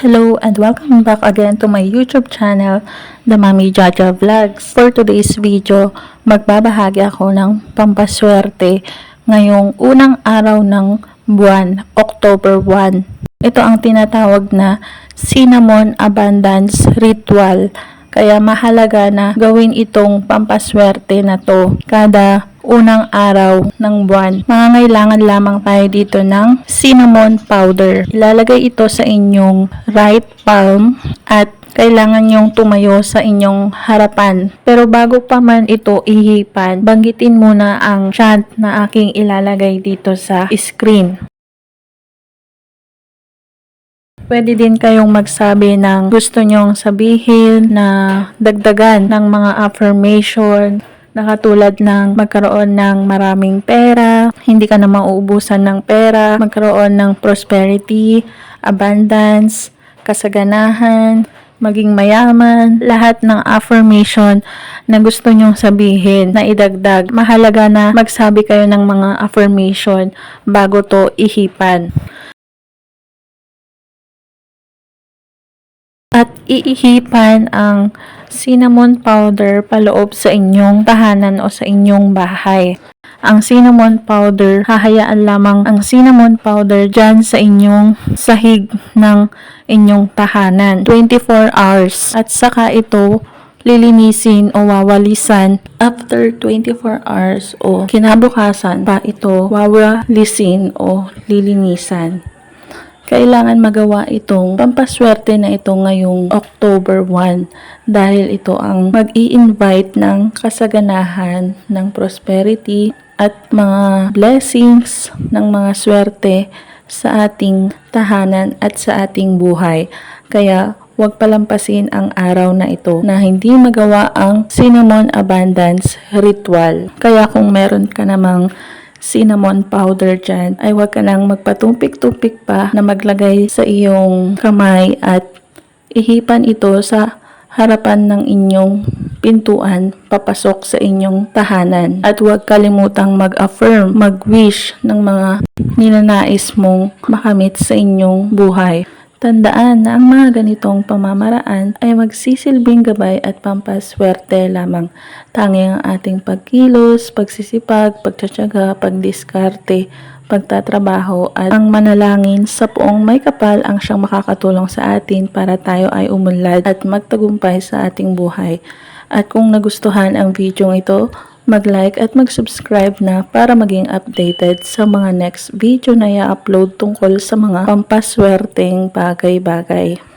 Hello and welcome back again to my YouTube channel, The Mommy Jaja Vlogs. For today's video, magbabahagi ako ng pampaswerte ngayong unang araw ng buwan, October 1. Ito ang tinatawag na Cinnamon Abundance Ritual. Kaya mahalaga na gawin itong pampaswerte na to kada unang araw ng buwan. Mangangailangan lamang tayo dito ng cinnamon powder. Ilalagay ito sa inyong right palm at kailangan yung tumayo sa inyong harapan. Pero bago pa man ito ihipan, banggitin muna ang chant na aking ilalagay dito sa screen. Pwede din kayong magsabi ng gusto nyong sabihin na dagdagan ng mga affirmation na katulad ng magkaroon ng maraming pera, hindi ka na mauubusan ng pera, magkaroon ng prosperity, abundance, kasaganahan, maging mayaman, lahat ng affirmation na gusto nyong sabihin na idagdag. Mahalaga na magsabi kayo ng mga affirmation bago to ihipan. At iihipan ang cinnamon powder paloob sa inyong tahanan o sa inyong bahay. Ang cinnamon powder, hahayaan lamang ang cinnamon powder dyan sa inyong sahig ng inyong tahanan. 24 hours. At saka ito lilinisin o wawalisan after 24 hours o kinabukasan pa ito wawalisin o lilinisan. Kailangan magawa itong pampaswerte na ito ngayong October 1 dahil ito ang mag-i-invite ng kasaganahan, ng prosperity at mga blessings, ng mga swerte sa ating tahanan at sa ating buhay. Kaya huwag palampasin ang araw na ito na hindi magawa ang Cinnamon Abundance Ritual. Kaya kung meron ka namang cinnamon powder dyan, ay huwag ka nang magpatumpik-tumpik pa na maglagay sa iyong kamay at ihipan ito sa harapan ng inyong pintuan papasok sa inyong tahanan. At huwag kalimutang mag-affirm, mag-wish ng mga ninanais mong makamit sa inyong buhay. Tandaan na ang mga ganitong pamamaraan ay magsisilbing gabay at pampaswerte lamang. Tanging ang ating pagkilos, pagsisipag, pagtsatsaga, pagdiskarte, pagtatrabaho at ang manalangin sa poong may kapal ang siyang makakatulong sa atin para tayo ay umunlad at magtagumpay sa ating buhay. At kung nagustuhan ang video ito, mag-like at mag-subscribe na para maging updated sa mga next video na i-upload tungkol sa mga pampaswerteng bagay-bagay.